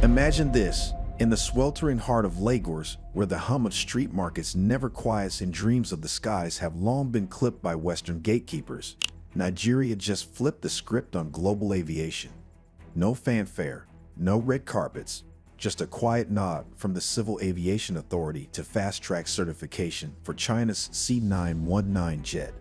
Imagine this, in the sweltering heart of Lagos, where the hum of street markets never quiets and dreams of the skies have long been clipped by Western gatekeepers, Nigeria just flipped the script on global aviation. No fanfare, no red carpets, just a quiet nod from the Civil Aviation Authority to fast-track certification for China's C919 jet.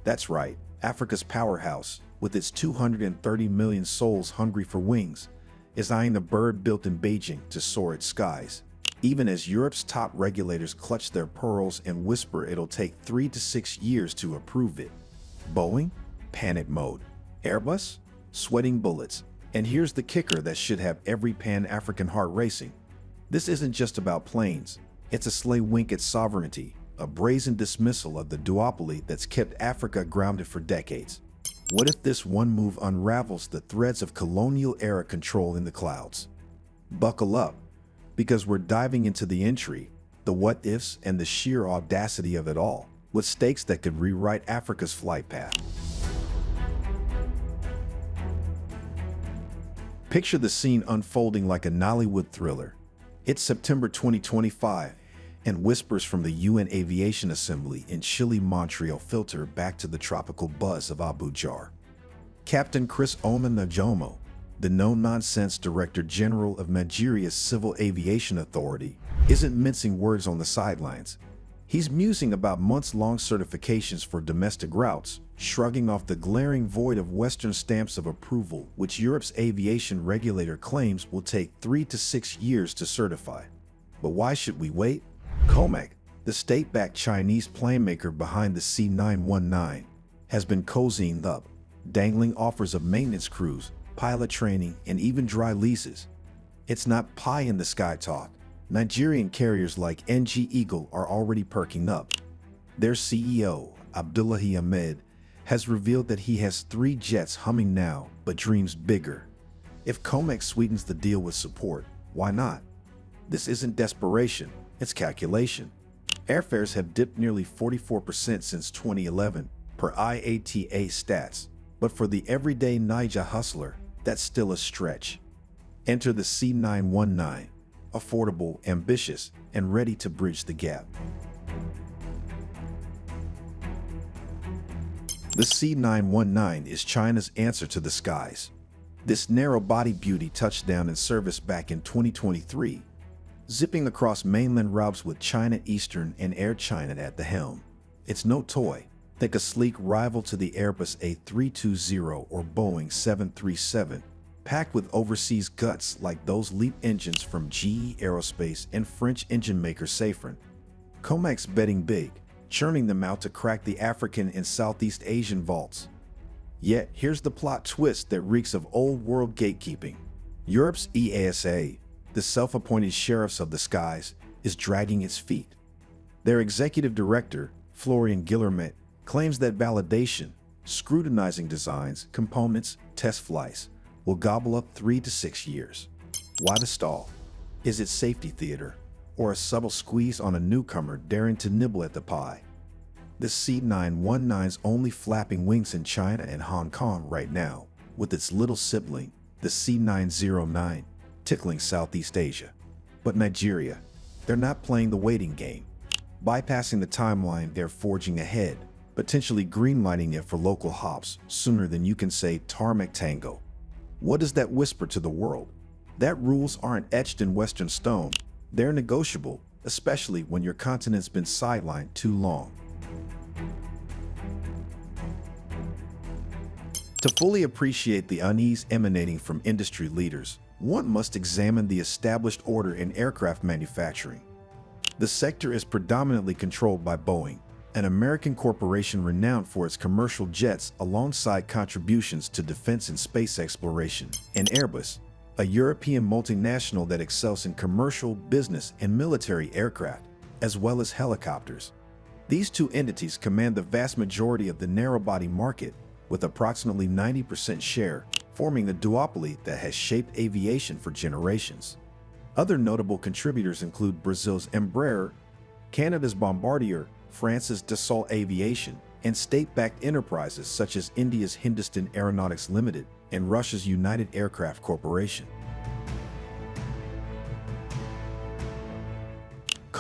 That's right, Africa's powerhouse, with its 230 million souls hungry for wings, is eyeing the bird built in Beijing to soar its skies, even as Europe's top regulators clutch their pearls and whisper it'll take 3 to 6 years to approve it. Boeing? Panic mode. Airbus? Sweating bullets. And here's the kicker that should have every Pan-African heart racing. This isn't just about planes. It's a sly wink at sovereignty, a brazen dismissal of the duopoly that's kept Africa grounded for decades. What if this one move unravels the threads of colonial-era control in the clouds? Buckle up, because we're diving into the intrigue, the what-ifs, and the sheer audacity of it all, with stakes that could rewrite Africa's flight path. Picture the scene unfolding like a Nollywood thriller. It's September 2025, and whispers from the UN Aviation Assembly in chilly Montreal filter back to the tropical buzz of Abuja. Captain Chris Najomo, the no-nonsense Director General of Nigeria's Civil Aviation Authority, isn't mincing words on the sidelines. He's musing about months-long certifications for domestic routes, shrugging off the glaring void of Western stamps of approval which Europe's aviation regulator claims will take 3 to 6 years to certify. But why should we wait? COMAC, the state-backed Chinese plane maker behind the C919, has been cozying up, dangling offers of maintenance crews, pilot training, and even dry leases. It's not pie-in-the-sky talk. Nigerian carriers like NG Eagle are already perking up. Their CEO, Abdullahi Ahmed, has revealed that he has 3 jets humming now, but dreams bigger. If COMAC sweetens the deal with support, why not? This isn't desperation, it's calculation. Airfares have dipped nearly 44% since 2011, per IATA stats, but for the everyday Niger hustler, that's still a stretch. Enter the C919, affordable, ambitious, and ready to bridge the gap. The C919 is China's answer to the skies. This narrow-body beauty touched down in service back in 2023, zipping across mainland routes with China Eastern and Air China at the helm. It's no toy. Think a sleek rival to the Airbus A320 or Boeing 737, packed with overseas guts like those LEAP engines from GE Aerospace and French engine maker Safran. COMAC's betting big, churning them out to crack the African and Southeast Asian vaults. Yet, here's the plot twist that reeks of old-world gatekeeping. Europe's EASA, the self-appointed sheriffs of the skies, is dragging its feet. Their executive director, Florian Guillermet, claims that validation, scrutinizing designs, components, test flights, will gobble up 3 to 6 years. Why the stall? Is it safety theater, or a subtle squeeze on a newcomer daring to nibble at the pie? The C919's only flapping wings in China and Hong Kong right now, with its little sibling, the C909, tickling Southeast Asia. But Nigeria, they're not playing the waiting game. Bypassing the timeline, they're forging ahead, potentially greenlighting it for local hops sooner than you can say tarmac tango. What does that whisper to the world? That rules aren't etched in Western stone. They're negotiable, especially when your continent's been sidelined too long. To fully appreciate the unease emanating from industry leaders, one must examine the established order in aircraft manufacturing. The sector is predominantly controlled by Boeing, an American corporation renowned for its commercial jets alongside contributions to defense and space exploration, and Airbus, a European multinational that excels in commercial, business, and military aircraft, as well as helicopters. These two entities command the vast majority of the narrow-body market, with approximately 90% share, forming the duopoly that has shaped aviation for generations. Other notable contributors include Brazil's Embraer, Canada's Bombardier, France's Dassault Aviation, and state-backed enterprises such as India's Hindustan Aeronautics Limited and Russia's United Aircraft Corporation.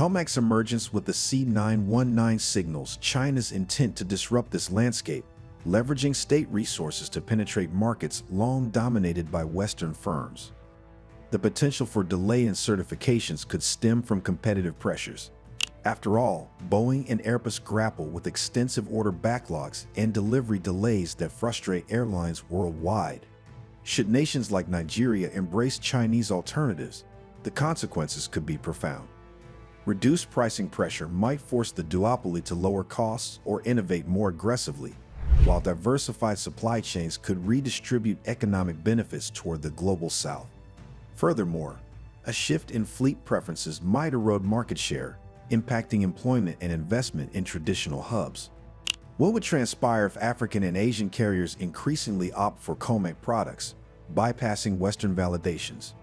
COMAC's emergence with the C919 signals China's intent to disrupt this landscape, leveraging state resources to penetrate markets long dominated by Western firms. The potential for delay in certifications could stem from competitive pressures. After all, Boeing and Airbus grapple with extensive order backlogs and delivery delays that frustrate airlines worldwide. Should nations like Nigeria embrace Chinese alternatives, the consequences could be profound. Reduced pricing pressure might force the duopoly to lower costs or innovate more aggressively, while diversified supply chains could redistribute economic benefits toward the global south. Furthermore, a shift in fleet preferences might erode market share, impacting employment and investment in traditional hubs. What would transpire if African and Asian carriers increasingly opt for COMAC products, bypassing Western validations?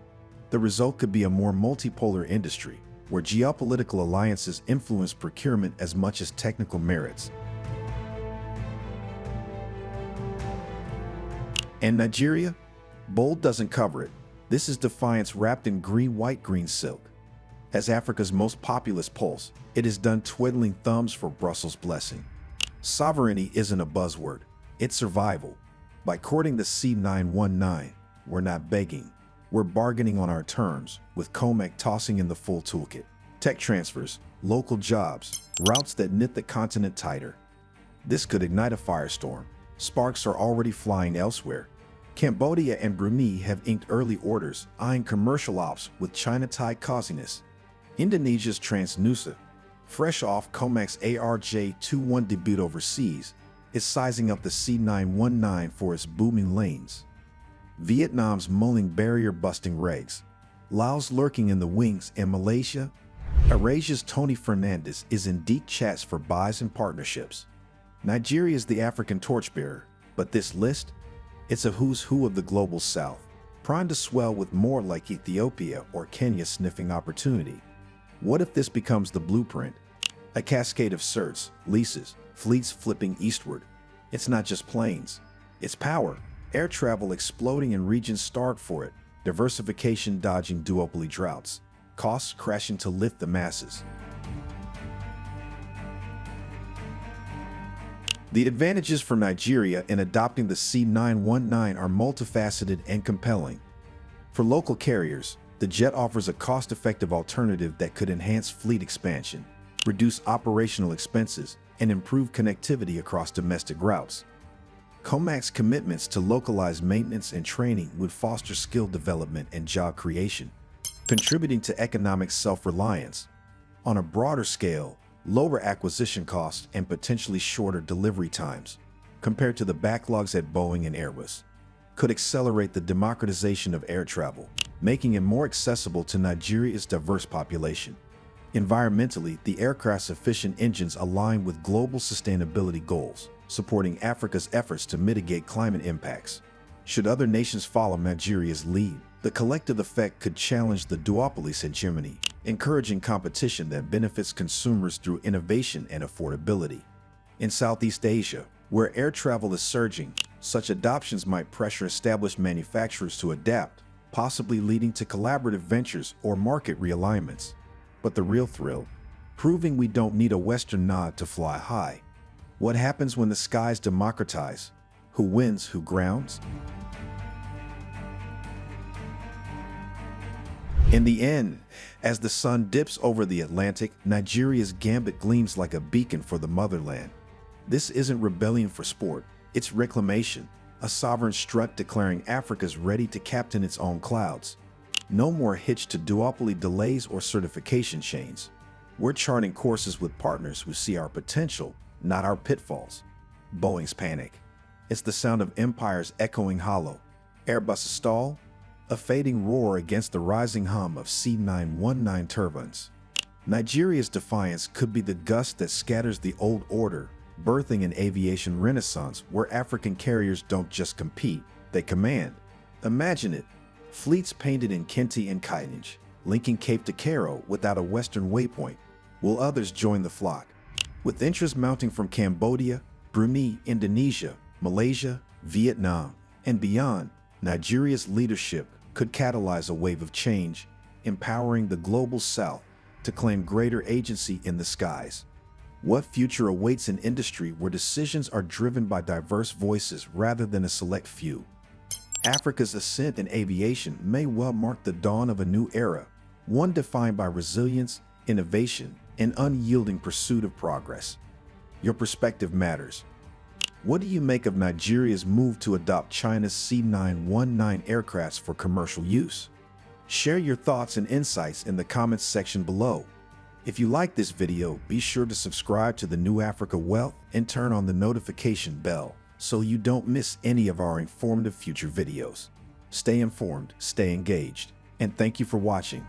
The result could be a more multipolar industry, where geopolitical alliances influence procurement as much as technical merits. And Nigeria? Bold doesn't cover it. This is defiance wrapped in green-white-green silk. As Africa's most populous pulse, it is done twiddling thumbs for Brussels' blessing. Sovereignty isn't a buzzword, it's survival. By courting the C919, we're not begging. We're bargaining on our terms, with COMAC tossing in the full toolkit. Tech transfers, local jobs, routes that knit the continent tighter. This could ignite a firestorm. Sparks are already flying elsewhere. Cambodia and Brunei have inked early orders, eyeing commercial ops with China-Thai coziness. Indonesia's Transnusa, fresh off COMAC's ARJ21 debut overseas, is sizing up the C919 for its booming lanes. Vietnam's mulling barrier-busting regs, Laos lurking in the wings, and Malaysia? Eurasia's Tony Fernandez is in deep chats for buys and partnerships. Nigeria is the African torchbearer, but this list? It's a who's who of the global south, primed to swell with more like Ethiopia or Kenya sniffing opportunity. What if this becomes the blueprint? A cascade of certs, leases, fleets flipping eastward. It's not just planes, it's power. Air travel exploding in regions starved for it, diversification dodging duopoly droughts, costs crashing to lift the masses. The advantages for Nigeria in adopting the C919 are multifaceted and compelling. For local carriers, the jet offers a cost-effective alternative that could enhance fleet expansion, reduce operational expenses, and improve connectivity across domestic routes. COMAC's commitments to localized maintenance and training would foster skill development and job creation, contributing to economic self-reliance. On a broader scale, lower acquisition costs and potentially shorter delivery times, compared to the backlogs at Boeing and Airbus, could accelerate the democratization of air travel, making it more accessible to Nigeria's diverse population. Environmentally, the aircraft's efficient engines align with global sustainability goals, supporting Africa's efforts to mitigate climate impacts. Should other nations follow Nigeria's lead, the collective effect could challenge the duopoly's hegemony, encouraging competition that benefits consumers through innovation and affordability. In Southeast Asia, where air travel is surging, such adoptions might pressure established manufacturers to adapt, possibly leading to collaborative ventures or market realignments. But the real thrill? Proving we don't need a Western nod to fly high. What happens when the skies democratize? Who wins, who grounds? In the end, as the sun dips over the Atlantic, Nigeria's gambit gleams like a beacon for the motherland. This isn't rebellion for sport, it's reclamation, a sovereign strut declaring Africa's ready to captain its own clouds. No more hitch to duopoly delays or certification chains. We're charting courses with partners who see our potential, not our pitfalls. Boeing's panic. It's the sound of empires echoing hollow. Airbus' stall. A fading roar against the rising hum of C919 turbines. Nigeria's defiance could be the gust that scatters the old order, birthing an aviation renaissance where African carriers don't just compete, they command. Imagine it. Fleets painted in Kente and Kainij, linking Cape to Cairo without a Western waypoint. Will others join the flock? With interest mounting from Cambodia, Brunei, Indonesia, Malaysia, Vietnam, and beyond, Nigeria's leadership could catalyze a wave of change, empowering the global south to claim greater agency in the skies. What future awaits an industry where decisions are driven by diverse voices rather than a select few? Africa's ascent in aviation may well mark the dawn of a new era, one defined by resilience, innovation, and unyielding pursuit of progress. Your perspective matters. What do you make of Nigeria's move to adopt China's C919 aircrafts for commercial use? Share your thoughts and insights in the comments section below. If you like this video, be sure to subscribe to the New Africa Wealth and turn on the notification bell so you don't miss any of our informative future videos. Stay informed, stay engaged, and thank you for watching.